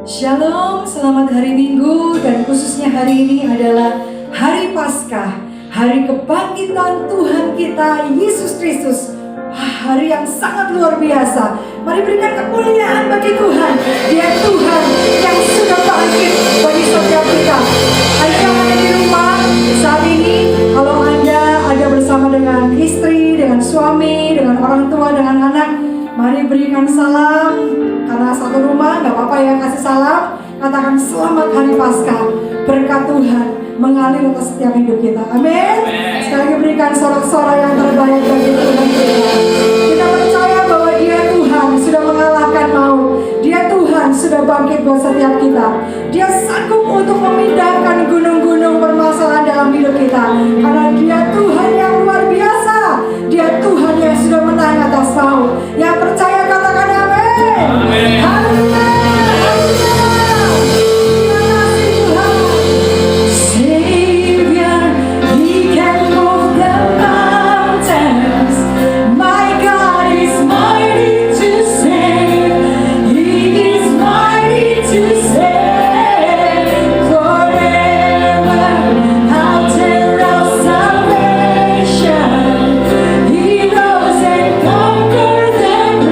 Shalom, selamat hari Minggu dan khususnya hari ini adalah hari Paskah, hari kebangkitan Tuhan kita Yesus Kristus. Hari yang sangat luar biasa. Mari berikan kemuliaan bagi Tuhan. Dia Tuhan yang sudah bangkit bagi setiap kita. Ayo yang ada di rumah saat ini, kalau Anda ada bersama dengan istri, dengan suami, dengan orang tua, dengan anak, mari berikan salam. Karena satu rumah, gak apa-apa ya kasih salam. Katakan selamat hari Paskah. Berkat Tuhan mengalir atas setiap hidup kita. Amin. Sekali lagi berikan sorak-sorai yang terbaik bagi Tuhan kita. Kita percaya bahwa Dia Tuhan sudah mengalahkan maut. Dia Tuhan sudah bangkit buat setiap kita. Dia sanggup untuk memindahkan gunung-gunung permasalahan dalam hidup kita. Karena Dia Tuhan yang luar biasa. Dia Tuhan yang sudah menang atas maut. Yang percaya katakan amin. Haleluya. He rose and conquered them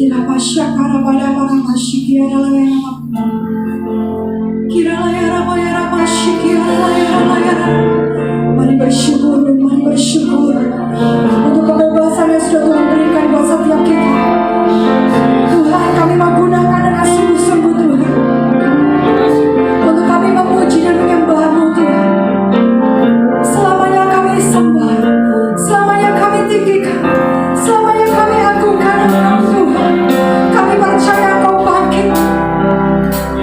Kira pasyakara pada para masyiki adalah yang kira layar masyiki adalah yang mari bersyukur untuk kebebasan yang sudah Tuhan berikan buat setiap kita. Tuhan, kami mau gunakan dengan sungguh-sungguh Tuhan, untuk kami memuji dan menyembah-Mu Tuhan. Selamanya kami sembah, selamanya kami tinggikan, selamanya kami agungkan Engkau Tuhan. Kami percaya Engkau bangkit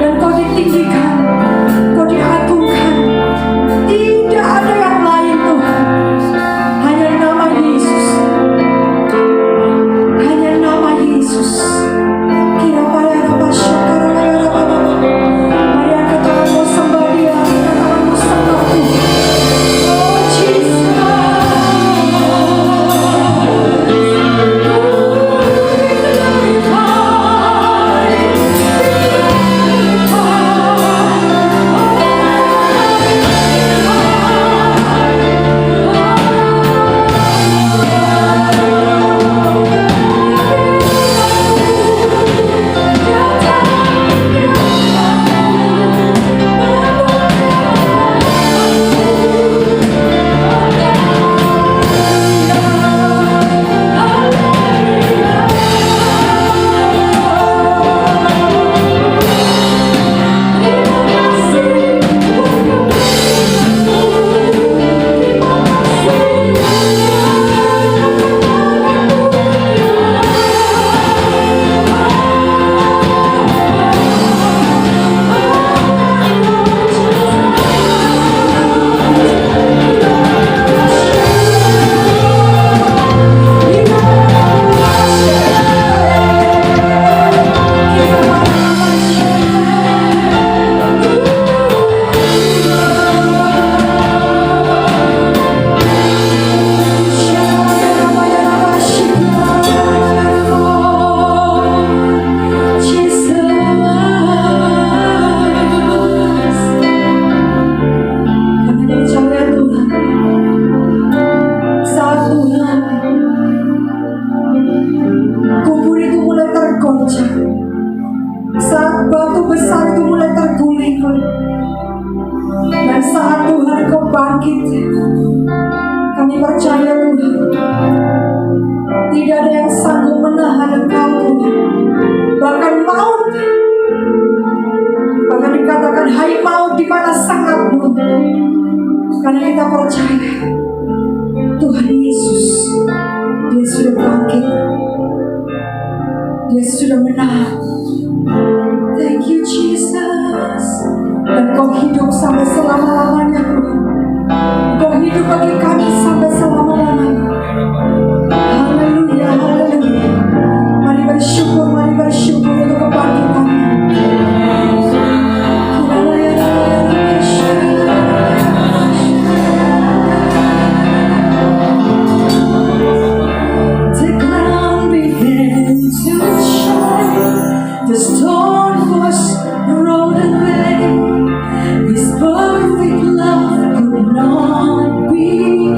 dan Kau ditinggikan, Kau diagungkan. Tidak ada yang lain Tuhan, hanya nama Yesus, hanya nama Yesus. Kira pada nama syakara layar apa. Mari angkat tanganmu sembah Dia, angkat tanganmu sembah Tuhan. Oh Jesus. Saat batu besar itu mulai terguling, dan saat Tuhan Kau bangkit, kami percaya Tuhan, tidak ada yang sanggup menahan Engkau Tuhan. Bahkan maut, bahkan dikatakan hai maut di mana sangatmu, karena kita percaya Tuhan Yesus, Dia sudah bangkit, Dia sudah menang. Thank you Jesus. Dan Kau hidup sampai selama-lamanya Tuhan. Kau hidup bagi kami sampai selama-lamanya. Haleluya, haleluya. Mari bersyukur untuk kebangkitan. The ground began to shine. The storm was rolled away. This perfect love could not be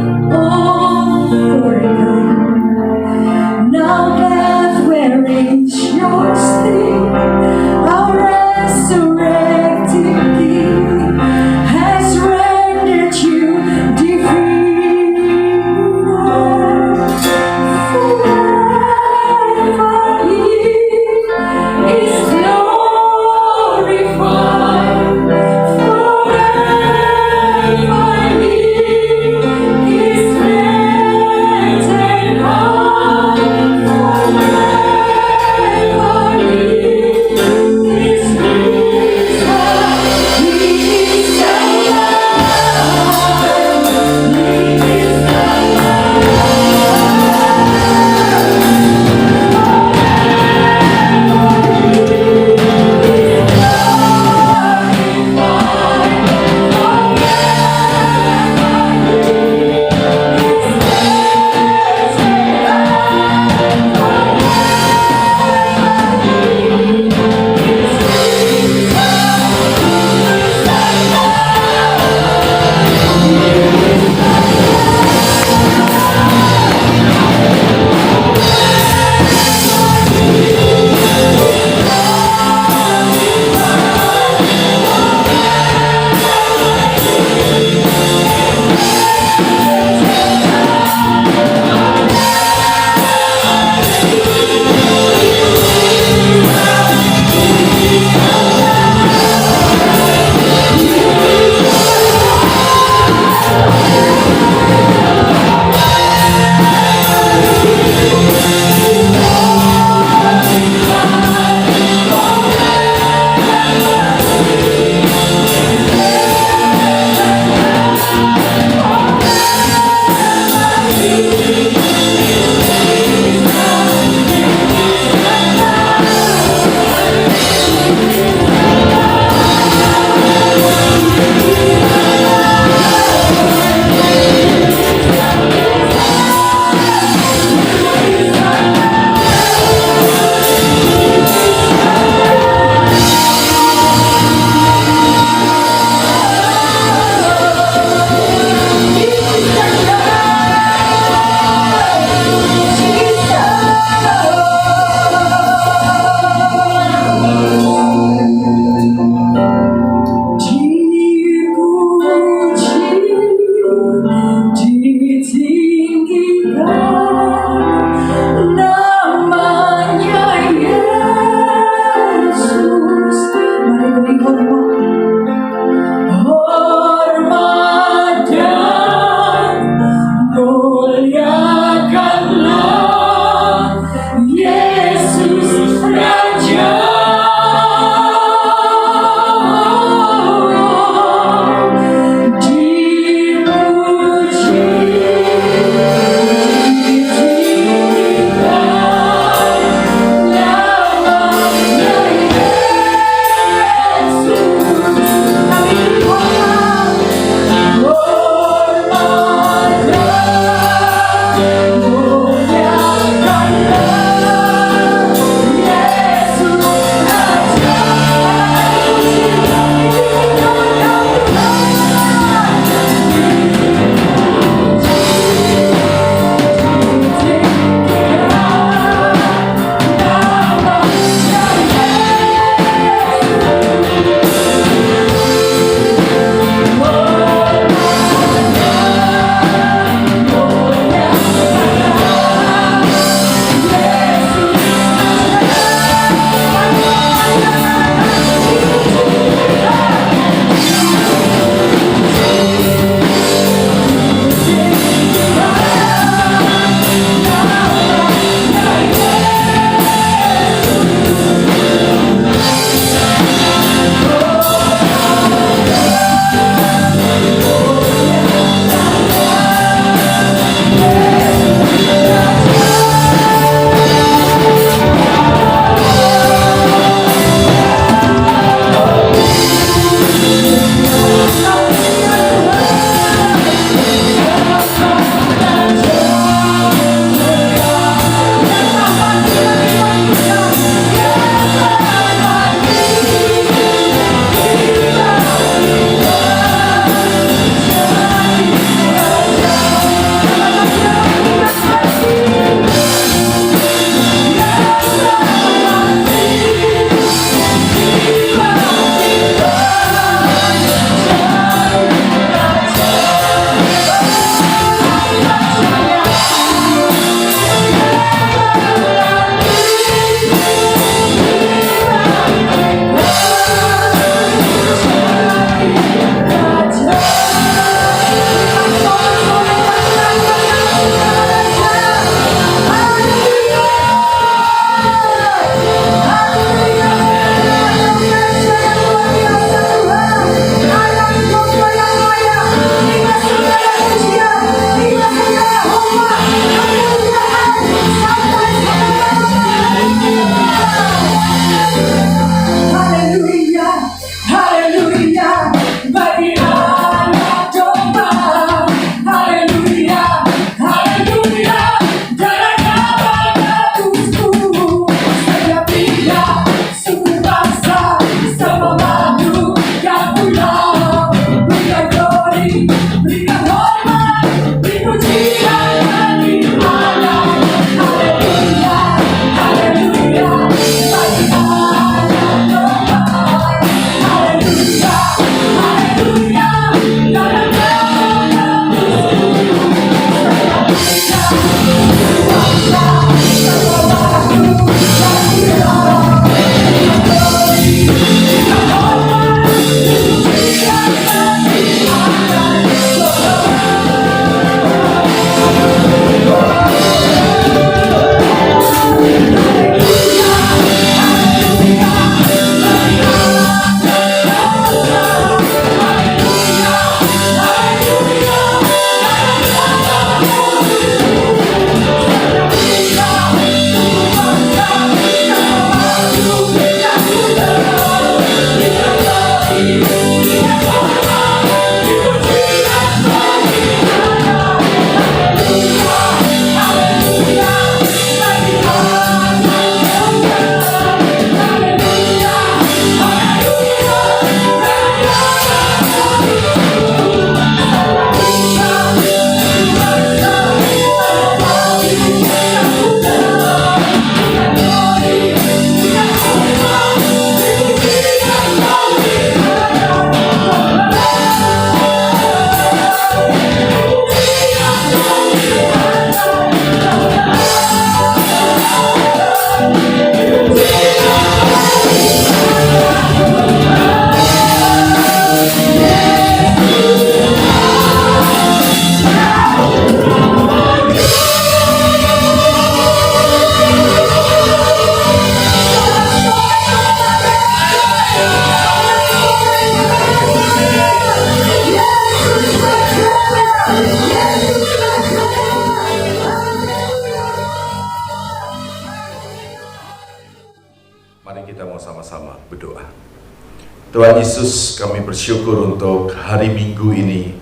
Tuhan Yesus, kami bersyukur untuk hari Minggu ini,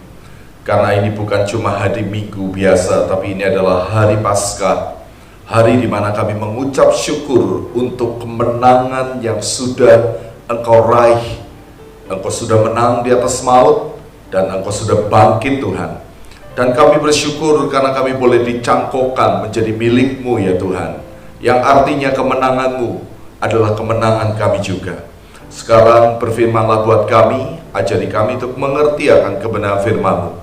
karena ini bukan cuma hari Minggu biasa, tapi ini adalah hari Paskah, hari di mana kami mengucap syukur untuk kemenangan yang sudah Engkau raih. Engkau sudah menang di atas maut, dan Engkau sudah bangkit Tuhan. Dan kami bersyukur karena kami boleh dicangkokkan menjadi milik-Mu ya Tuhan, yang artinya kemenangan-Mu adalah kemenangan kami juga. Sekarang berfirmanlah buat kami, ajari kami untuk mengerti akan kebenaran firman-Mu.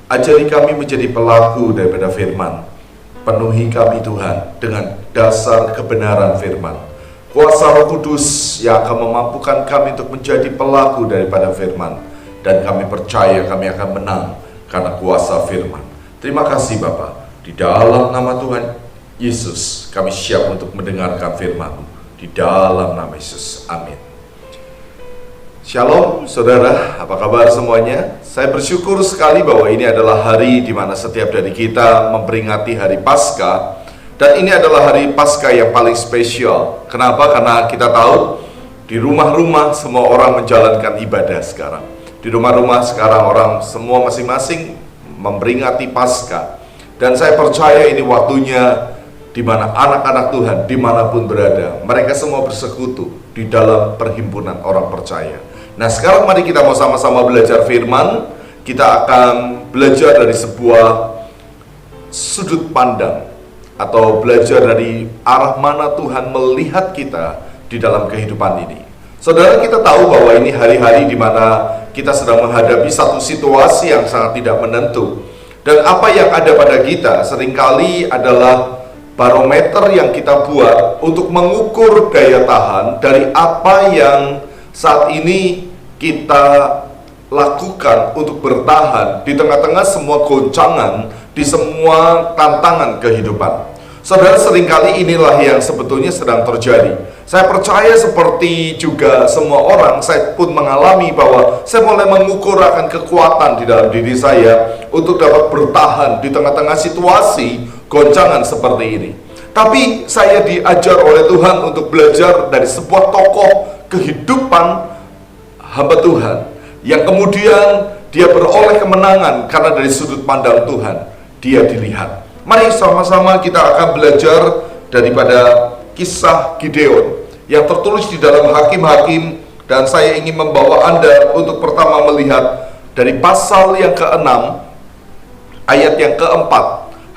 Ajari kami menjadi pelaku daripada firman. Penuhi kami Tuhan dengan dasar kebenaran firman. Kuasa Roh Kudus yang akan memampukan kami untuk menjadi pelaku daripada firman. Dan kami percaya kami akan menang karena kuasa firman. Terima kasih Bapa. Di dalam nama Tuhan Yesus kami siap untuk mendengarkan firman-Mu. Di dalam nama Yesus, amin. Shalom saudara, apa kabar semuanya? Saya bersyukur sekali bahwa ini adalah hari di mana setiap dari kita memperingati hari Paskah. Dan ini adalah hari Paskah yang paling spesial. Kenapa? Karena kita tahu di rumah-rumah semua orang menjalankan ibadah sekarang. Di rumah-rumah sekarang orang semua masing-masing memperingati Paskah. Dan saya percaya ini waktunya di mana anak-anak Tuhan dimanapun berada, mereka semua bersekutu di dalam perhimpunan orang percaya. Nah sekarang mari kita mau sama-sama belajar firman. Kita akan belajar dari sebuah sudut pandang, atau belajar dari arah mana Tuhan melihat kita di dalam kehidupan ini. Saudara, kita tahu bahwa ini hari-hari di mana kita sedang menghadapi satu situasi yang sangat tidak menentu. Dan apa yang ada pada kita seringkali adalah barometer yang kita buat untuk mengukur daya tahan dari apa yang saat ini kita lakukan untuk bertahan di tengah-tengah semua goncangan, di semua tantangan kehidupan. Saudara, seringkali inilah yang sebetulnya sedang terjadi. Saya percaya seperti juga semua orang, saya pun mengalami bahwa saya mulai mengukur akan kekuatan di dalam diri saya untuk dapat bertahan di tengah-tengah situasi goncangan seperti ini. Tapi saya diajar oleh Tuhan untuk belajar dari sebuah tokoh kehidupan hamba Tuhan yang kemudian dia beroleh kemenangan karena dari sudut pandang Tuhan dia dilihat. Mari sama-sama kita akan belajar daripada kisah Gideon yang tertulis di dalam Hakim-Hakim, dan saya ingin membawa Anda untuk pertama melihat dari pasal yang ke-6 ayat yang ke-4.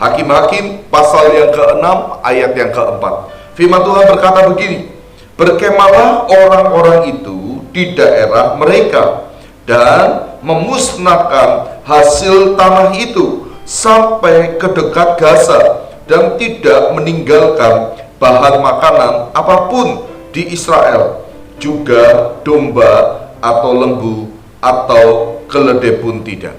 Hakim-Hakim pasal yang ke-6 ayat yang ke-4. Firman Tuhan berkata begini, "Berkemahlah orang-orang itu di daerah mereka dan memusnahkan hasil tanah itu sampai ke dekat Gaza, dan tidak meninggalkan bahan makanan apapun di Israel, juga domba atau lembu atau keledai pun tidak."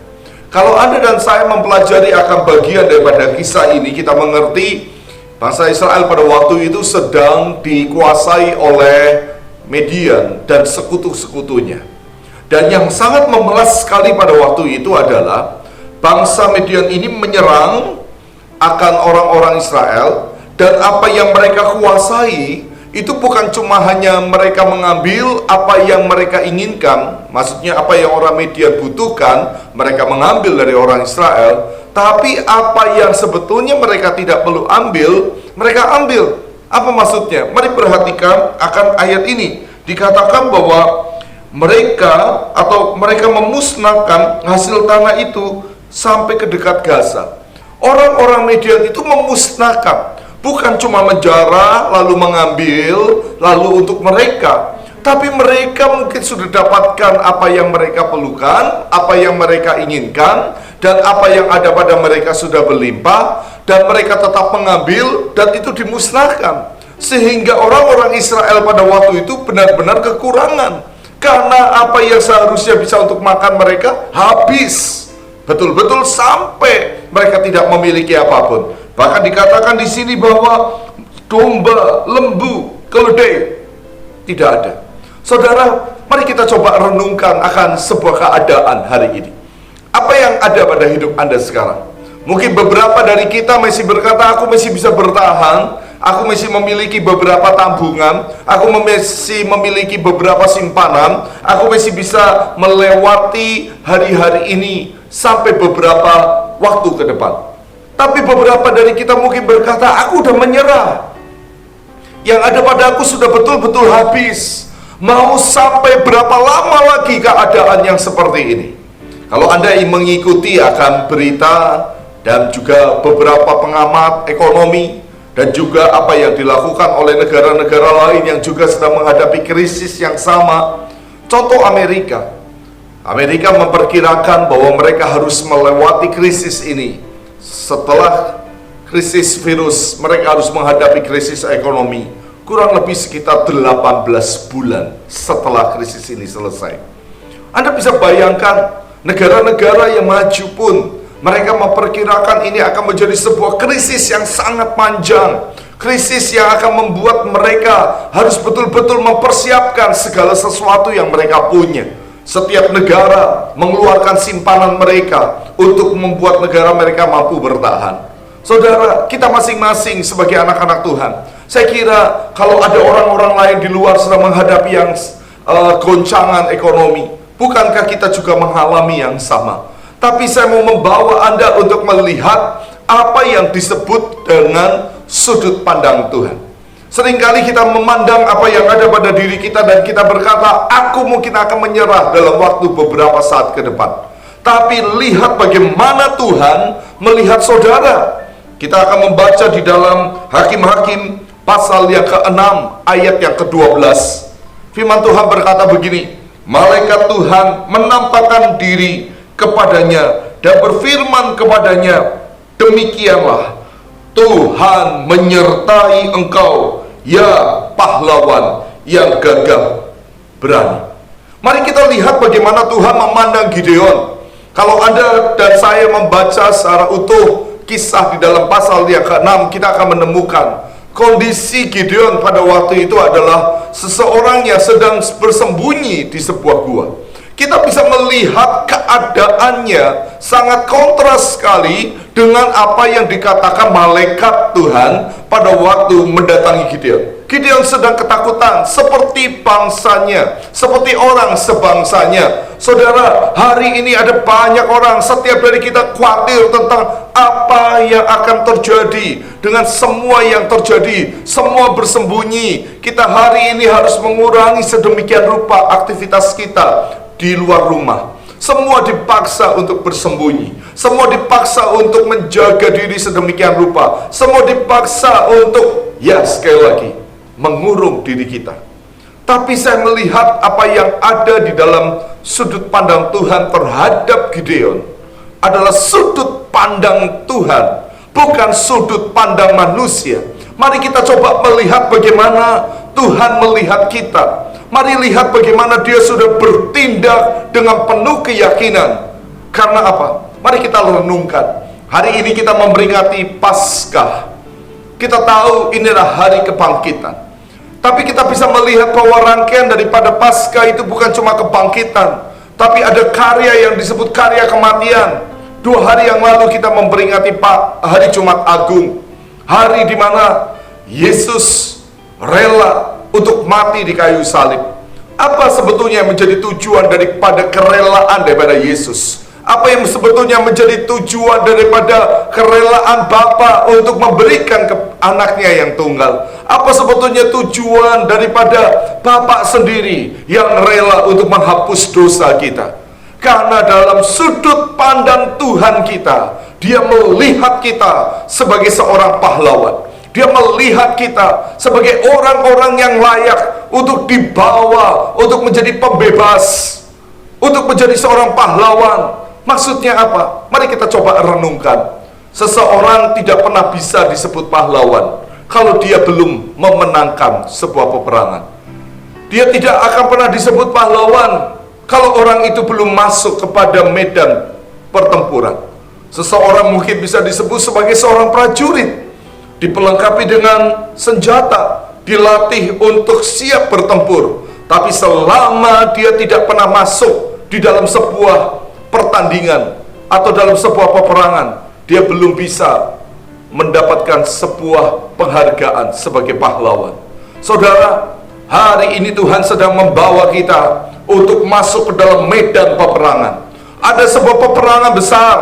Kalau Anda dan saya mempelajari akan bagian daripada kisah ini, kita mengerti bangsa Israel pada waktu itu sedang dikuasai oleh Midian dan sekutu-sekutunya. Dan yang sangat memelas sekali pada waktu itu adalah bangsa Midian ini menyerang akan orang-orang Israel, dan apa yang mereka kuasai itu bukan cuma hanya mereka mengambil apa yang mereka inginkan, maksudnya apa yang orang Midian butuhkan, mereka mengambil dari orang Israel, tapi apa yang sebetulnya mereka tidak perlu ambil, mereka ambil. Apa maksudnya? Mari perhatikan akan ayat ini. Dikatakan bahwa mereka memusnahkan hasil tanah itu sampai ke dekat Gaza. Orang-orang Midian itu memusnahkan, bukan cuma menjara lalu mengambil lalu untuk mereka, tapi mereka mungkin sudah dapatkan apa yang mereka perlukan, apa yang mereka inginkan, dan apa yang ada pada mereka sudah berlimpah, dan mereka tetap mengambil dan itu dimusnahkan. Sehingga orang-orang Israel pada waktu itu benar-benar kekurangan. Karena apa yang seharusnya bisa untuk makan mereka habis. Betul-betul sampai mereka tidak memiliki apapun. Bahkan dikatakan di sini bahwa domba, lembu, keledai tidak ada. Saudara, mari kita coba renungkan akan sebuah keadaan hari ini. Apa yang ada pada hidup Anda sekarang? Mungkin beberapa dari kita masih berkata, aku masih bisa bertahan, aku masih memiliki beberapa tabungan, aku masih memiliki beberapa simpanan, aku masih bisa melewati hari-hari ini sampai beberapa waktu ke depan. Tapi beberapa dari kita mungkin berkata, aku udah menyerah. Yang ada pada aku sudah betul-betul habis. Mau sampai berapa lama lagi keadaan yang seperti ini? Kalau Anda mengikuti akan berita dan juga beberapa pengamat ekonomi dan juga apa yang dilakukan oleh negara-negara lain yang juga sedang menghadapi krisis yang sama. Contoh Amerika. Amerika memperkirakan bahwa mereka harus melewati krisis ini. Setelah krisis virus, mereka harus menghadapi krisis ekonomi kurang lebih sekitar 18 bulan setelah krisis ini selesai. Anda bisa bayangkan, negara-negara yang maju pun mereka memperkirakan ini akan menjadi sebuah krisis yang sangat panjang. Krisis yang akan membuat mereka harus betul-betul mempersiapkan segala sesuatu yang mereka punya. Setiap negara mengeluarkan simpanan mereka untuk membuat negara mereka mampu bertahan. Saudara, kita masing-masing sebagai anak-anak Tuhan, saya kira kalau ada orang-orang lain di luar sedang menghadapi yang goncangan ekonomi, bukankah kita juga mengalami yang sama? Tapi saya mau membawa Anda untuk melihat apa yang disebut dengan sudut pandang Tuhan. Seringkali kita memandang apa yang ada pada diri kita dan kita berkata, aku mungkin akan menyerah dalam waktu beberapa saat ke depan. Tapi lihat bagaimana Tuhan melihat saudara. Kita akan membaca di dalam Hakim-Hakim pasal yang ke-6 ayat yang ke-12. Firman Tuhan berkata begini, malaikat Tuhan menampakkan diri kepadanya dan berfirman kepadanya, demikianlah Tuhan menyertai engkau, ya pahlawan yang gagah berani. Mari kita lihat bagaimana Tuhan memandang Gideon. Kalau Anda dan saya membaca secara utuh kisah di dalam pasal yang ke-6, kita akan menemukan kondisi Gideon pada waktu itu adalah seseorang yang sedang bersembunyi di sebuah gua. Kita bisa melihat keadaannya sangat kontras sekali dengan apa yang dikatakan malaikat Tuhan pada waktu mendatangi Gideon. Gideon sedang ketakutan seperti bangsanya, seperti orang sebangsanya. Saudara, hari ini ada banyak orang, setiap dari kita khawatir tentang apa yang akan terjadi dengan semua yang terjadi, semua bersembunyi. Kita hari ini harus mengurangi sedemikian rupa aktivitas kita di luar rumah. Semua dipaksa untuk bersembunyi. Semua dipaksa untuk menjaga diri sedemikian rupa. Semua dipaksa untuk, ya sekali lagi, mengurung diri kita. Tapi saya melihat apa yang ada di dalam sudut pandang Tuhan terhadap Gideon adalah sudut pandang Tuhan, bukan sudut pandang manusia. Mari kita coba melihat bagaimana Tuhan melihat kita. Mari lihat bagaimana dia sudah bertindak dengan penuh keyakinan. Karena apa? Mari kita renungkan. Hari ini kita memperingati Paskah. Kita tahu inilah hari kebangkitan. Tapi kita bisa melihat bahwa rangkaian daripada Paskah itu bukan cuma kebangkitan, tapi ada karya yang disebut karya kematian. 2 hari yang lalu kita memperingati hari Jumat Agung. Hari di mana Yesus rela untuk mati di kayu salib. Apa sebetulnya yang menjadi tujuan daripada kerelaan daripada Yesus? Apa yang sebetulnya menjadi tujuan daripada kerelaan Bapa untuk memberikan ke anaknya yang tunggal? Apa sebetulnya tujuan daripada Bapa sendiri yang rela untuk menghapus dosa kita? Karena dalam sudut pandang Tuhan kita, Dia melihat kita sebagai seorang pahlawan. Dia melihat kita sebagai orang-orang yang layak untuk dibawa, untuk menjadi pembebas, untuk menjadi seorang pahlawan. Maksudnya apa? Mari kita coba renungkan. Seseorang tidak pernah bisa disebut pahlawan kalau dia belum memenangkan sebuah peperangan. Dia tidak akan pernah disebut pahlawan kalau orang itu belum masuk kepada medan pertempuran. Seseorang mungkin bisa disebut sebagai seorang prajurit, diperlengkapi dengan senjata, dilatih untuk siap bertempur. Tapi selama dia tidak pernah masuk di dalam sebuah pertandingan atau dalam sebuah peperangan, dia belum bisa mendapatkan sebuah penghargaan sebagai pahlawan. Saudara, hari ini Tuhan sedang membawa kita untuk masuk ke dalam medan peperangan. Ada sebuah peperangan besar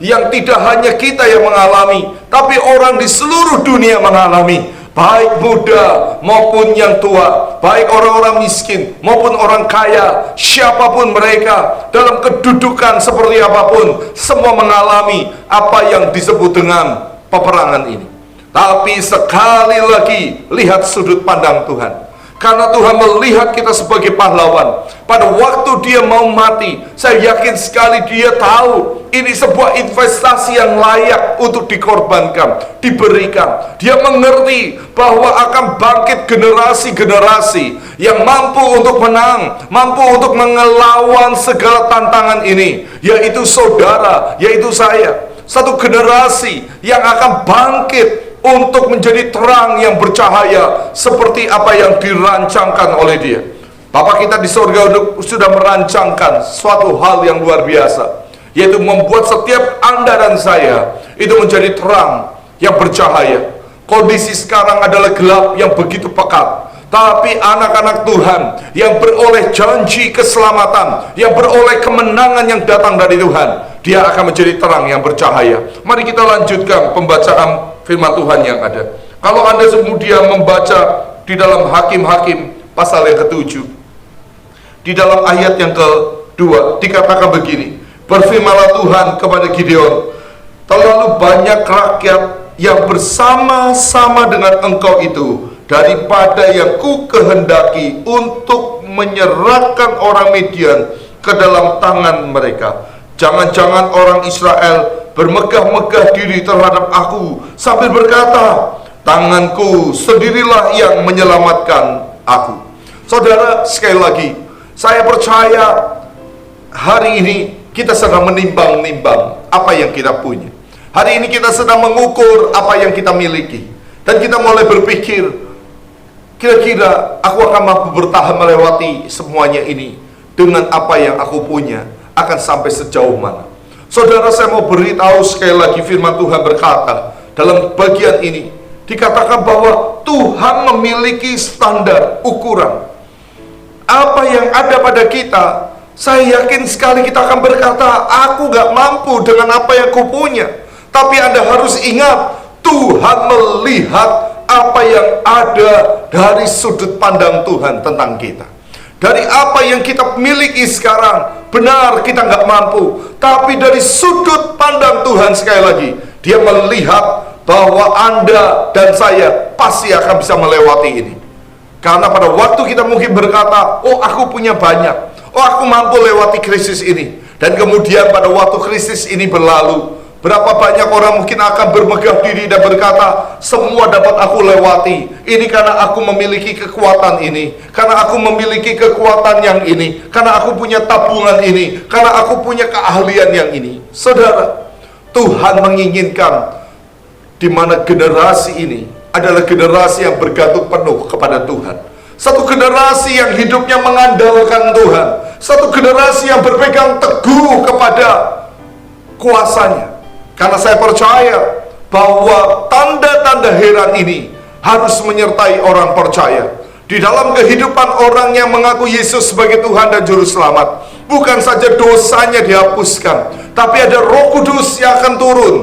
yang tidak hanya kita yang mengalami, tapi orang di seluruh dunia mengalami, baik muda maupun yang tua, baik orang-orang miskin maupun orang kaya, siapapun mereka, dalam kedudukan seperti apapun, semua mengalami apa yang disebut dengan peperangan ini. Tapi sekali lagi, lihat sudut pandang Tuhan. Karena Tuhan melihat kita sebagai pahlawan. Pada waktu dia mau mati, saya yakin sekali dia tahu ini sebuah investasi yang layak untuk dikorbankan, diberikan. Dia mengerti bahwa akan bangkit generasi-generasi yang mampu untuk menang, mampu untuk mengelawan segala tantangan ini, yaitu saudara, yaitu saya. Satu generasi yang akan bangkit untuk menjadi terang yang bercahaya seperti apa yang dirancangkan oleh dia. Bapa kita di surga sudah merancangkan suatu hal yang luar biasa, yaitu membuat setiap Anda dan saya itu menjadi terang yang bercahaya. Kondisi sekarang adalah gelap yang begitu pekat, tapi anak-anak Tuhan yang beroleh janji keselamatan, yang beroleh kemenangan yang datang dari Tuhan, dia akan menjadi terang yang bercahaya. Mari kita lanjutkan pembacaan firman Tuhan yang ada. Kalau Anda kemudian membaca di dalam Hakim-Hakim pasal yang ke-7, di dalam ayat yang ke-2 dikatakan begini, berfirmanlah Tuhan kepada Gideon, terlalu banyak rakyat yang bersama-sama dengan engkau itu daripada yang ku kehendaki untuk menyerahkan orang Midian ke dalam tangan mereka. Jangan-jangan orang Israel bermegah-megah diri terhadap aku sambil berkata, tanganku sendirilah yang menyelamatkan aku. Saudara, sekali lagi, saya percaya hari ini kita sedang menimbang-nimbang apa yang kita punya. Hari ini kita sedang mengukur apa yang kita miliki, dan kita mulai berpikir, kira-kira aku akan mampu bertahan melewati semuanya ini dengan apa yang aku punya, akan sampai sejauh mana. Saudara, saya mau beritahu sekali lagi, firman Tuhan berkata dalam bagian ini, dikatakan bahwa Tuhan memiliki standar ukuran. Apa yang ada pada kita, saya yakin sekali kita akan berkata, aku gak mampu dengan apa yang ku punya. Tapi Anda harus ingat, Tuhan melihat apa yang ada dari sudut pandang Tuhan tentang kita. Dari apa yang kita miliki sekarang, benar kita nggak mampu, tapi dari sudut pandang Tuhan sekali lagi, dia melihat bahwa Anda dan saya pasti akan bisa melewati ini. Karena pada waktu kita mungkin berkata, oh aku punya banyak, oh aku mampu lewati krisis ini, dan kemudian pada waktu krisis ini berlalu, berapa banyak orang mungkin akan bermegah diri dan berkata, semua dapat aku lewati. Ini karena aku memiliki kekuatan ini, karena aku memiliki kekuatan yang ini, karena aku punya tabungan ini, karena aku punya keahlian yang ini. Saudara, Tuhan menginginkan di mana generasi ini adalah generasi yang bergantung penuh kepada Tuhan. Satu generasi yang hidupnya mengandalkan Tuhan. Satu generasi yang berpegang teguh kepada kuasanya. Karena saya percaya bahwa tanda-tanda heran ini harus menyertai orang percaya. Di dalam kehidupan orang yang mengaku Yesus sebagai Tuhan dan Juru Selamat, bukan saja dosanya dihapuskan, tapi ada Roh Kudus yang akan turun,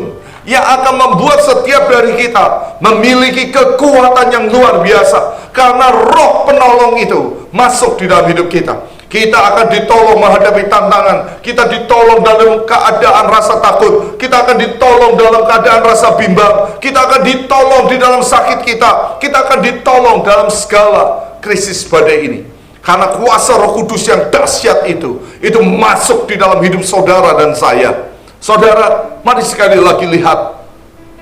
yang akan membuat setiap dari kita memiliki kekuatan yang luar biasa. Karena Roh Penolong itu masuk di dalam hidup kita. Kita akan ditolong menghadapi tantangan. Kita ditolong dalam keadaan rasa takut. Kita akan ditolong dalam keadaan rasa bimbang. Kita akan ditolong di dalam sakit kita. Kita akan ditolong dalam segala krisis badai ini. Karena kuasa Roh Kudus yang dahsyat itu masuk di dalam hidup saudara dan saya. Saudara, mari sekali lagi lihat.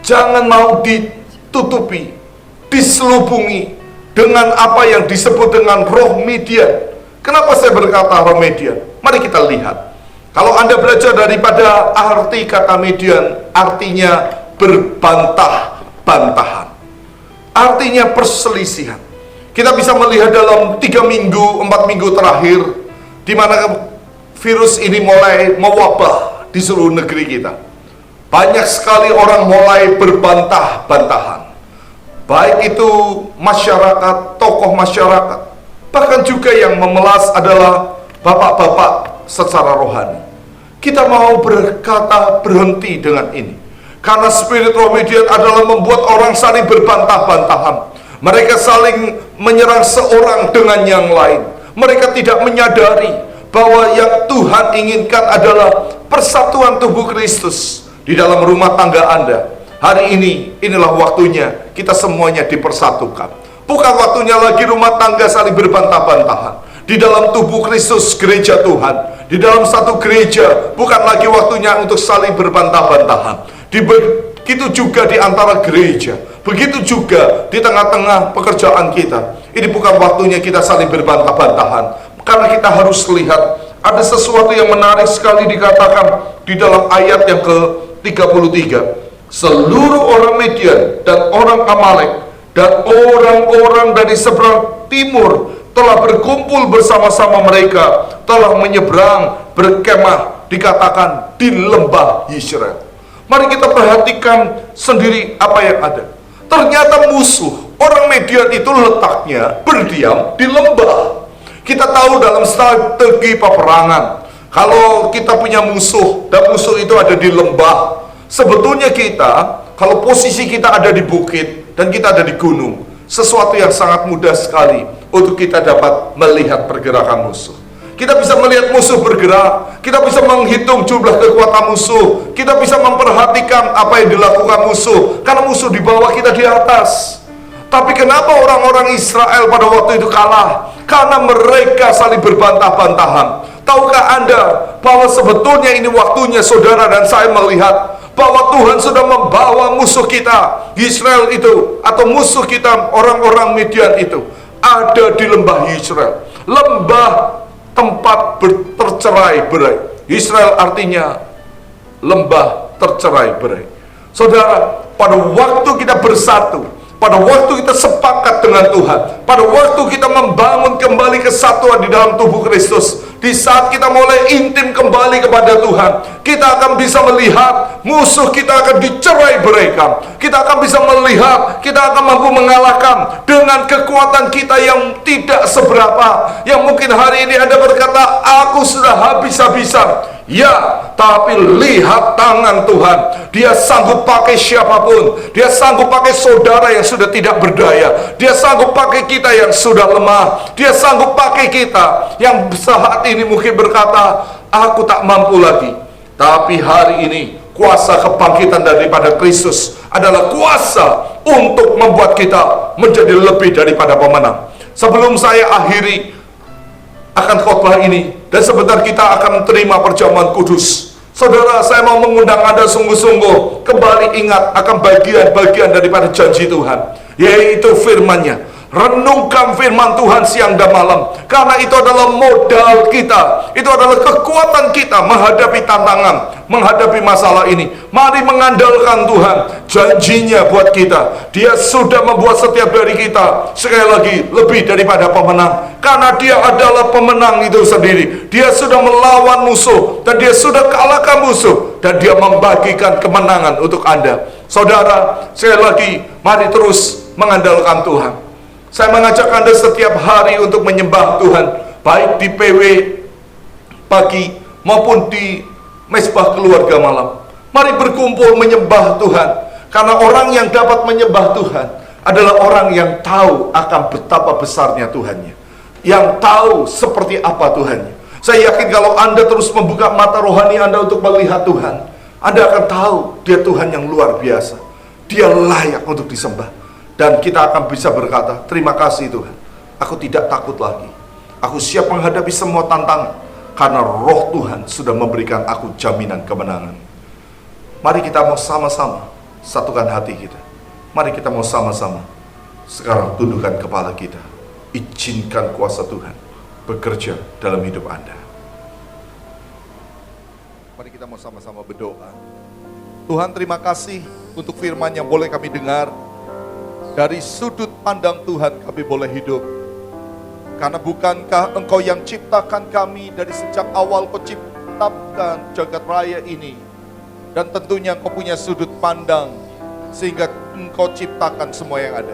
Jangan mau ditutupi diselubungi dengan apa yang disebut dengan roh Midian. Kenapa saya berkata roh Midian? Mari kita lihat. Kalau Anda belajar daripada arti kata Midian, artinya berbantah-bantahan, artinya perselisihan. Kita bisa melihat dalam 3 minggu, 4 minggu terakhir, di mana virus ini mulai mewabah di seluruh negeri kita. Banyak sekali orang mulai berbantah-bantahan, baik itu masyarakat, tokoh masyarakat, bahkan juga yang memelas adalah bapak-bapak secara rohani. Kita mau berkata berhenti dengan ini, karena spirit roh Midian adalah membuat orang saling berbantah-bantahan. Mereka saling menyerang seorang dengan yang lain. Mereka tidak menyadari bahwa yang Tuhan inginkan adalah persatuan tubuh Kristus di dalam rumah tangga Anda. Hari ini, inilah waktunya kita semuanya dipersatukan. Bukan waktunya lagi rumah tangga saling berbantah-bantahan. Di dalam tubuh Kristus, gereja Tuhan, di dalam satu gereja, bukan lagi waktunya untuk saling berbantah-bantahan. Begitu juga di antara gereja, begitu juga di tengah-tengah pekerjaan kita. Ini bukan waktunya kita saling berbantah-bantahan, karena kita harus lihat ada sesuatu yang menarik sekali dikatakan di dalam ayat yang ke-33. Seluruh orang Midian dan orang Amalek dan orang-orang dari seberang timur telah berkumpul bersama-sama, mereka telah menyeberang berkemah, dikatakan di lembah Yisrael. Mari kita perhatikan sendiri apa yang ada. Ternyata musuh orang Midian itu letaknya berdiam di lembah. Kita tahu dalam strategi peperangan, kalau kita punya musuh dan musuh itu ada di lembah, sebetulnya kita, kalau posisi kita ada di bukit dan kita ada di gunung, sesuatu yang sangat mudah sekali untuk kita dapat melihat pergerakan musuh. Kita bisa melihat musuh bergerak, kita bisa menghitung jumlah kekuatan musuh, kita bisa memperhatikan apa yang dilakukan musuh, karena musuh di bawah, kita di atas. Tapi kenapa orang-orang Israel pada waktu itu kalah? Karena mereka saling berbantah-bantahan. Tahukah Anda bahwa sebetulnya ini waktunya saudara dan saya melihat bahwa Tuhan sudah membawa musuh kita, Israel itu, atau musuh kita, orang-orang Midian itu, ada di lembah Israel. Lembah tempat tercerai-berai. Israel artinya lembah tercerai-berai. Saudara, pada waktu kita bersatu, pada waktu kita sepakat dengan Tuhan, pada waktu kita membangun kembali kesatuan di dalam tubuh Kristus, di saat kita mulai intim kembali kepada Tuhan, kita akan bisa melihat musuh kita akan dicerai-beraikan. Kita akan bisa melihat, kita akan mampu mengalahkan dengan kekuatan kita yang tidak seberapa. Yang mungkin hari ini Anda berkata, aku sudah habis-habisan. Ya, tapi lihat tangan Tuhan. Dia sanggup pakai siapapun. Dia sanggup pakai saudara yang sudah tidak berdaya. Dia sanggup pakai kita yang sudah lemah. Dia sanggup pakai kita yang saat ini mungkin berkata, aku tak mampu lagi. Tapi hari ini kuasa kebangkitan daripada Kristus adalah kuasa untuk membuat kita menjadi lebih daripada pemenang. Sebelum saya akhiri akan khotbah ini, dan sebentar kita akan terima perjamuan kudus, saudara, saya mau mengundang Anda sungguh-sungguh kembali ingat akan bagian-bagian daripada janji Tuhan, yaitu firman-Nya. Renungkan firman Tuhan siang dan malam, karena itu adalah modal kita, itu adalah kekuatan kita menghadapi tantangan, menghadapi masalah ini. Mari mengandalkan Tuhan, janjinya buat kita. Dia sudah membuat setiap dari kita, sekali lagi, lebih daripada pemenang, karena Dia adalah pemenang itu sendiri. Dia sudah melawan musuh, dan Dia sudah kalahkan musuh, dan Dia membagikan kemenangan untuk Anda. Saudara, sekali lagi, mari terus mengandalkan Tuhan. Saya mengajak Anda setiap hari untuk menyembah Tuhan, baik di PW pagi maupun di mesbah keluarga malam. Mari berkumpul menyembah Tuhan, karena orang yang dapat menyembah Tuhan adalah orang yang tahu akan betapa besarnya Tuhannya, yang tahu seperti apa Tuhannya. Saya yakin kalau Anda terus membuka mata rohani Anda untuk melihat Tuhan, Anda akan tahu Dia Tuhan yang luar biasa. Dia layak untuk disembah. Dan kita akan bisa berkata, terima kasih Tuhan, aku tidak takut lagi. Aku siap menghadapi semua tantangan, karena roh Tuhan sudah memberikan aku jaminan kemenangan. Mari kita mau sama-sama satukan hati kita. Mari kita mau sama-sama Sekarang tundukkan kepala kita. Izinkan kuasa Tuhan bekerja dalam hidup Anda. Mari kita mau sama-sama berdoa. Tuhan, terima kasih untuk firman yang boleh kami dengar. Dari sudut pandang Tuhan kami boleh hidup. Karena bukankah Engkau yang ciptakan kami dari sejak awal penciptakan jagat raya ini. Dan tentunya Engkau punya sudut pandang sehingga Engkau ciptakan semua yang ada.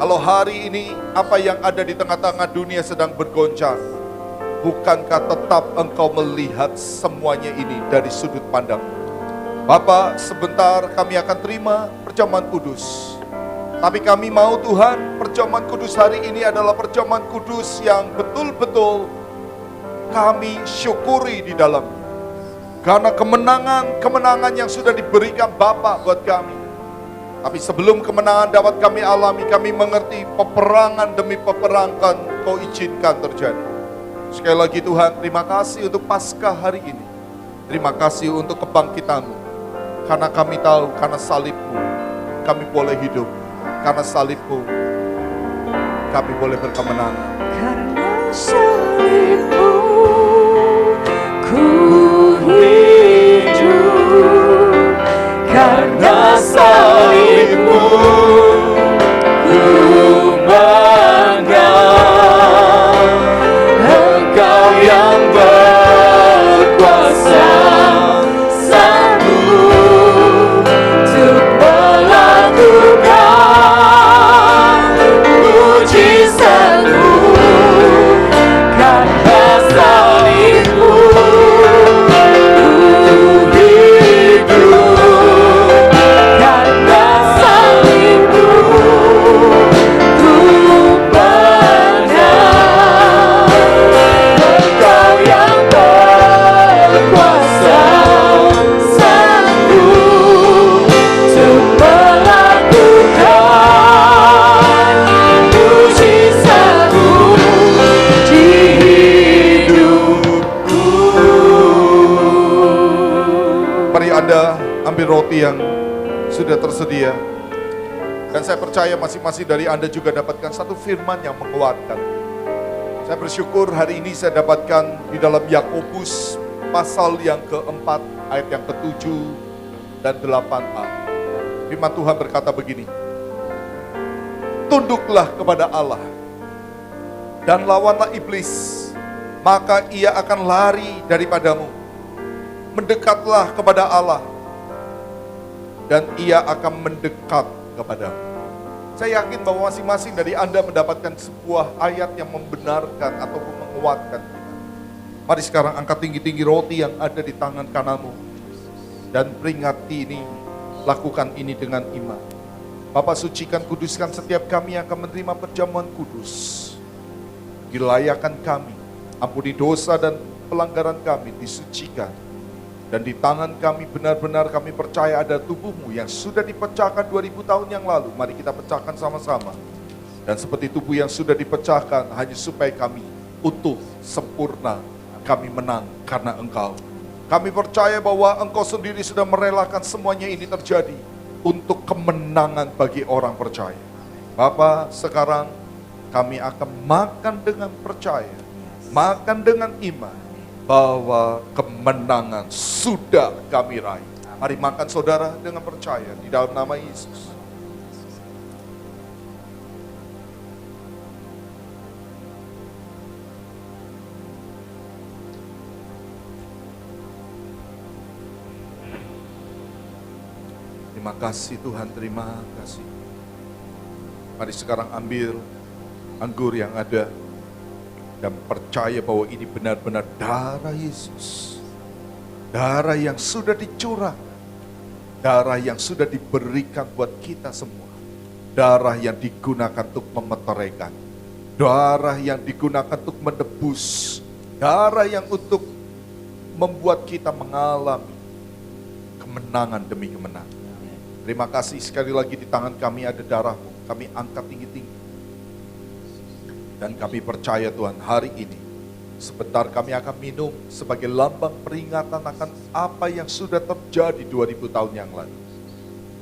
Kalau hari ini apa yang ada di tengah-tengah dunia sedang bergoncang, bukankah tetap Engkau melihat semuanya ini dari sudut pandang? Bapa, sebentar kami akan terima perjamuan kudus. Tapi kami mau Tuhan, perjamuan kudus hari ini adalah perjamuan kudus yang betul-betul kami syukuri di dalamnya. Karena kemenangan yang sudah diberikan Bapa buat kami. Tapi sebelum kemenangan dapat kami alami, kami mengerti peperangan demi peperangan Kau izinkan terjadi. Sekali lagi Tuhan, terima kasih untuk Paskah hari ini. Terima kasih untuk kebangkitan-Mu. Karena kami tahu, karena salib-Mu, kami boleh hidup. Karena salib-Mu, kami boleh berkemenangan. Karena salib-Mu, ku hidup. Karena salib-Mu, ku bangga. Engkau yang berkuasa, sanggup untuk melakukan mujizat-Mu. Karena salib-Mu, ku hidup. Karena salib-Mu, ku bangga. Engkau yang berkuasa, sanggup untuk melakukan mujizat-Mu di hidupku. Mari Anda ambil roti yang sudah tersedia. Dan saya percaya masing-masing dari Anda juga dapatkan satu firman yang menguatkan. Saya bersyukur hari ini saya dapatkan di dalam Yakobus pasal yang keempat, ayat yang ke-7 dan 8a. Firman Tuhan berkata begini. Tunduklah kepada Allah dan lawanlah iblis, maka ia akan lari daripadamu. Mendekatlah kepada Allah dan ia akan mendekat kepadamu. Saya yakin bahwa masing-masing dari Anda mendapatkan sebuah ayat yang membenarkan ataupun menguatkan kita. Mari sekarang angkat tinggi-tinggi roti yang ada di tangan kananmu dan peringati ini, lakukan ini dengan iman. Bapa, sucikan, kuduskan setiap kami yang akan menerima perjamuan kudus. Dilayakan kami, ampuni dosa dan pelanggaran kami, disucikan. Dan di tangan kami benar-benar kami percaya ada tubuh-Mu yang sudah dipecahkan 2000 tahun yang lalu. Mari kita pecahkan sama-sama. Dan seperti tubuh yang sudah dipecahkan hanya supaya kami utuh, sempurna, kami menang karena Engkau. Kami percaya bahwa Engkau sendiri sudah merelakan semuanya ini terjadi untuk kemenangan bagi orang percaya. Bapa, sekarang kami akan makan dengan percaya, makan dengan iman, bahwa kemenangan sudah kami raih. Mari makan saudara dengan percaya di dalam nama Yesus. Terima kasih Tuhan, terima kasih. Mari sekarang ambil anggur yang ada dan percaya bahwa ini benar-benar darah Yesus. Darah yang sudah dicurahkan. Darah yang sudah diberikan buat kita semua. Darah yang digunakan untuk memeteraikan. Darah yang digunakan untuk menebus. Darah yang untuk membuat kita mengalami kemenangan demi kemenangan. Terima kasih sekali lagi di tangan kami ada darah-Mu. Kami angkat tinggi-tinggi. Dan kami percaya Tuhan hari ini, sebentar kami akan minum sebagai lambang peringatan akan apa yang sudah terjadi 2000 tahun yang lalu.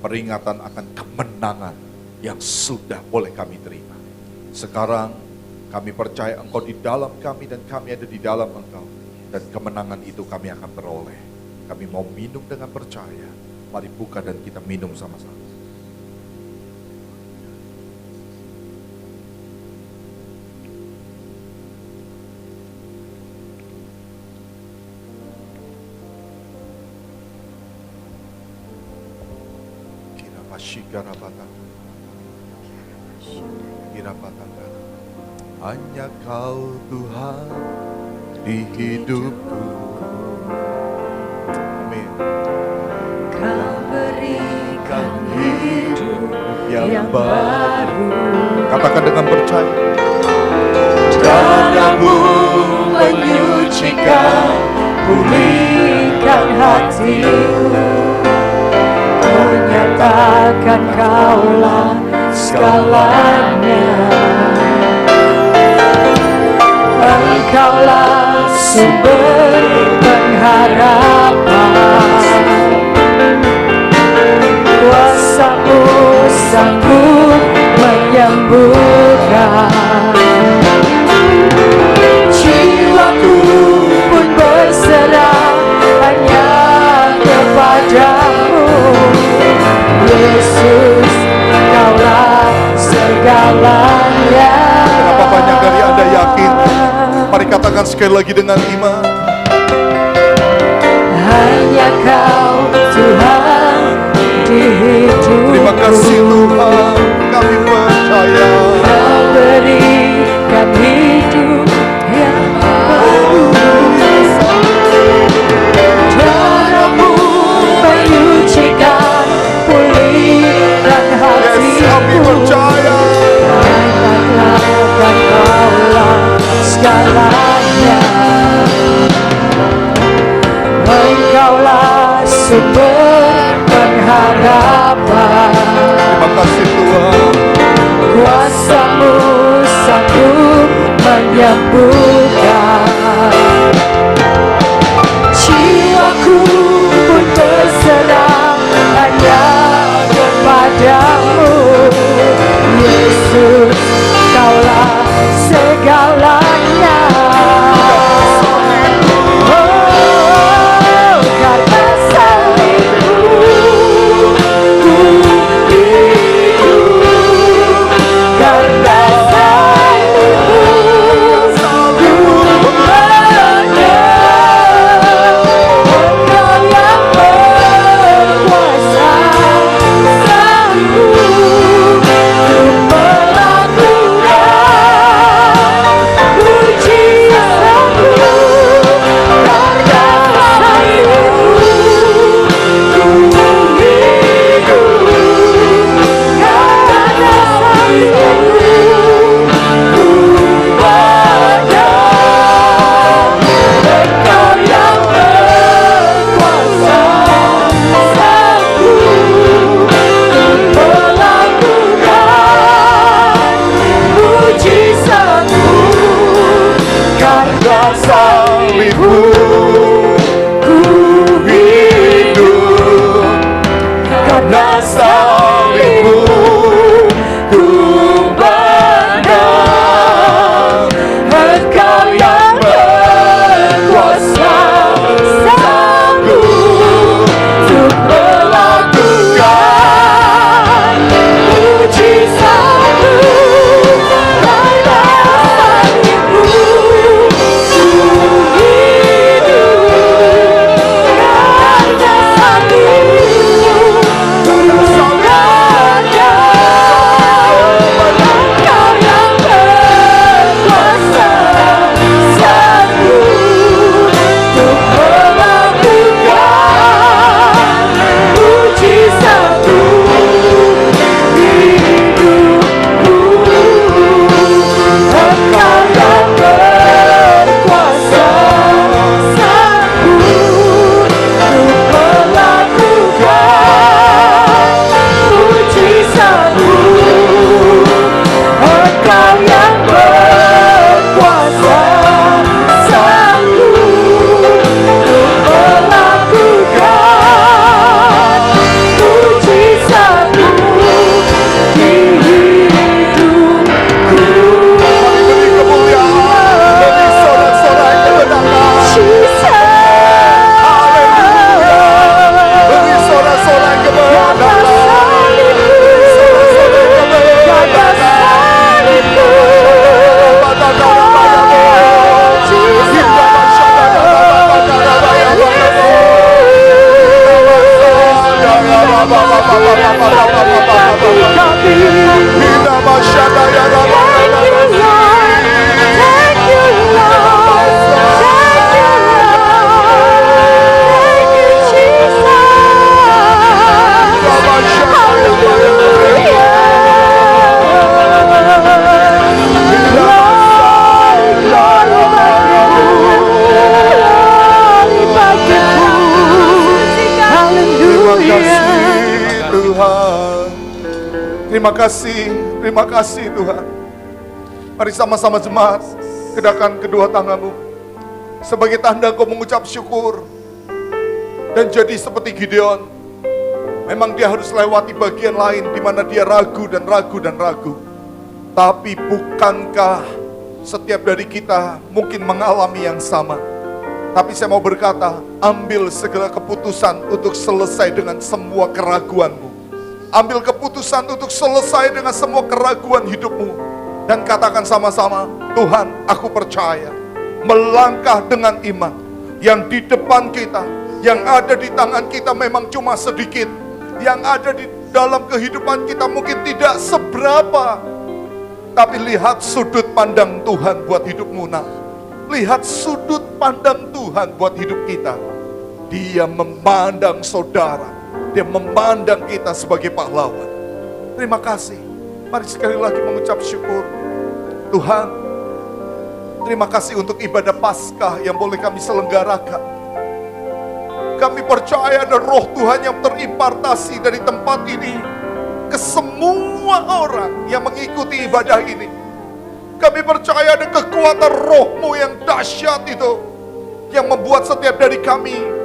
Peringatan akan kemenangan yang sudah boleh kami terima. Sekarang kami percaya Engkau di dalam kami dan kami ada di dalam Engkau. Dan kemenangan itu kami akan peroleh. Kami mau minum dengan percaya. Mari buka dan kita minum sama-sama. Hanya Kau Tuhan di hidupku. Amin. Kau berikan hidup Yang baru. Katakan dengan percaya. Darah-Mu menyucikan, pulihkan hatiku. menyatakan Kaulah segalanya. Engkaulah sumber pengharapan, kuasa-Mu sanggup menyembuhkan. Jiwaku pun berserah hanya kepadamu, Yesus, Kaulah segalanya. Berapa banyak dari Anda yakin? Mari katakan sekali lagi dengan iman. Hanya Kau Tuhan di hidupku. Terima kasih Tuhan, kami percaya. Kau berikan hidup yang baru. Darah-Mu menyucikan, pulihkan Yes, kami hatiku. percaya. Katakan Kaulah segalanya. Engkaulah sumber pengharapan, Terima kasih Tuhan. kuasa-Mu sanggup menyembuhkan. Jiwaku pun berserah hanya kepadamu, Yesus, Kaulah segalanya. Oh, karena salib-Mu ku hidup, karena salib-Mu ku menang. Engkau yang berkuasa, sanggup melakukan mujizat-Mu. Karena salib-Mu ku hidup, karena salib-Mu ku menang. Engkau yang berkuasa, sanggup melakukan mujizat-Mu. Karena salib-Mu ku hidup, karena salib-Mu ku menang. Engkau yang berkuasa, sanggup untuk melakukan mujizat-Mu. Karena salib-Mu ku hidup, Terima kasih Tuhan. Mari sama-sama jemaat, kedahkan kedua tanganmu sebagai tanda kau mengucap syukur. Dan jadi seperti Gideon, memang dia harus lewati bagian lain di mana dia ragu dan ragu dan ragu. Tapi bukankah setiap dari kita mungkin mengalami yang sama? Tapi saya mau berkata, ambil segala keputusan untuk selesai dengan semua keraguanmu. Ambil keputusan untuk selesai dengan semua keraguan hidupmu. Dan katakan sama-sama, Tuhan, aku percaya. Melangkah dengan iman. Yang di depan kita, yang ada di tangan kita memang cuma sedikit. Yang ada di dalam kehidupan kita mungkin tidak seberapa. Tapi lihat sudut pandang Tuhan buat hidupmu, nak. Lihat sudut pandang Tuhan buat hidup kita. Dia memandang saudara. Dia memandang kita sebagai pahlawan. Terima kasih. Mari sekali lagi mengucap syukur. Tuhan, terima kasih untuk ibadah Paskah yang boleh kami selenggarakan. Kami percaya ada roh Tuhan yang terimpartasi dari tempat ini ke semua orang yang mengikuti ibadah ini. Kami percaya ada kekuatan roh-Mu yang dahsyat itu, yang membuat setiap dari kami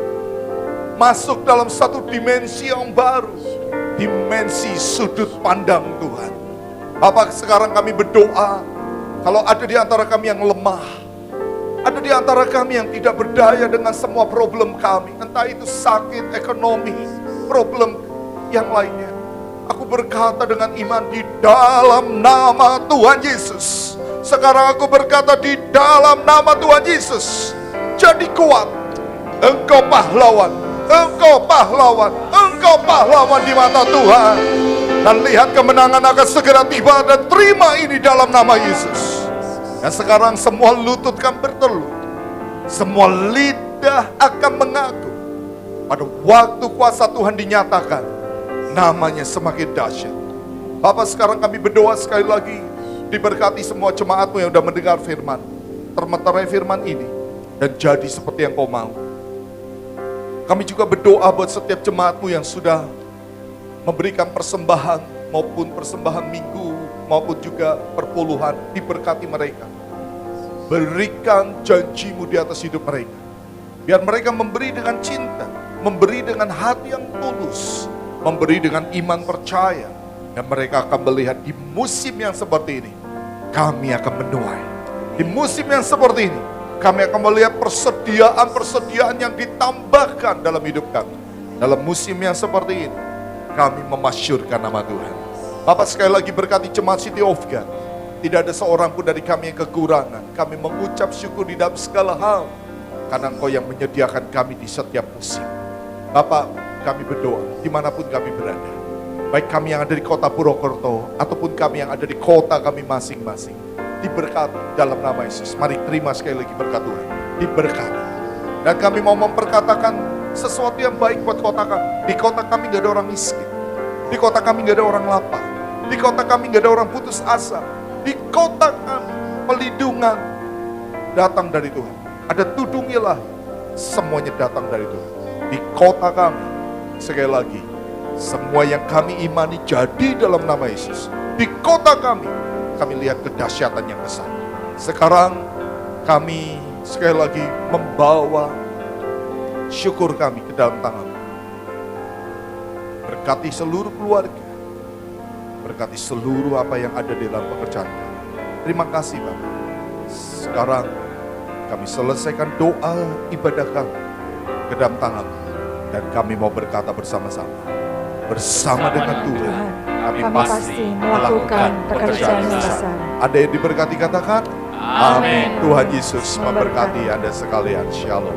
masuk dalam satu dimensi yang baru. Dimensi sudut pandang Tuhan. Bapak, sekarang kami berdoa, kalau ada di antara kami yang lemah, ada di antara kami yang tidak berdaya dengan semua problem kami, entah itu sakit, ekonomi, problem yang lainnya. Aku berkata dengan iman di dalam nama Tuhan Yesus. Sekarang aku berkata di dalam nama Tuhan Yesus. Jadi kuat. Engkau pahlawan. Engkau pahlawan. Engkau pahlawan di mata Tuhan. Dan lihat kemenangan akan segera tiba. Dan terima ini dalam nama Yesus. Dan sekarang semua lutut akan bertelut. Semua lidah akan mengaku. Pada waktu kuasa Tuhan dinyatakan, namanya semakin dahsyat. Bapak, sekarang kami berdoa sekali lagi. Diberkati semua jemaatmu yang sudah mendengar firman. Termeterai firman ini. Dan jadi seperti yang kau mau. Kami juga berdoa buat setiap jemaatmu yang sudah memberikan persembahan. Maupun persembahan minggu. Maupun juga perpuluhan. Diberkati mereka. Berikan janjimu di atas hidup mereka. Biar mereka memberi dengan cinta. Memberi dengan hati yang tulus. Memberi dengan iman percaya. Dan mereka akan melihat di musim yang seperti ini, kami akan menuai. Di musim yang seperti ini, kami akan melihat persediaan-persediaan yang ditambahkan dalam hidup kami. Dalam musim yang seperti ini, kami memasyurkan nama Tuhan. Bapak, sekali lagi berkati jemaat City of God. Tidak ada seorang pun dari kami yang kekurangan. Kami mengucap syukur di dalam segala hal. Karena Engkau yang menyediakan kami di setiap musim. Bapak, kami berdoa dimanapun kami berada. Baik kami yang ada di kota Purwokerto, ataupun kami yang ada di kota kami masing-masing. Diberkati dalam nama Yesus. Mari terima sekali lagi berkat Tuhan. Diberkati. Dan kami mau memperkatakan sesuatu yang baik buat kota kami. Di kota kami gak ada orang miskin. Di kota kami gak ada orang lapar. Di kota kami gak ada orang putus asa. Di kota kami pelindungan datang dari Tuhan. Ada tudungilah, semuanya datang dari Tuhan. Di kota kami, sekali lagi, semua yang kami imani jadi dalam nama Yesus. Di kota kami lihat kedahsyatan yang besar. Sekarang kami sekali lagi membawa syukur kami ke dalam tangan. Berkati seluruh keluarga. Berkati seluruh apa yang ada di dalam pekerjaan kami. Terima kasih Bapak. Sekarang kami selesaikan doa ibadah kami ke dalam tangan. Dan kami mau berkata bersama-sama. Bersama dengan Tuhan, kami pasti melakukan pekerjaan yang besar. Ada yang diberkati, katakan amin. Tuhan Yesus memberkati Anda sekalian. Shalom.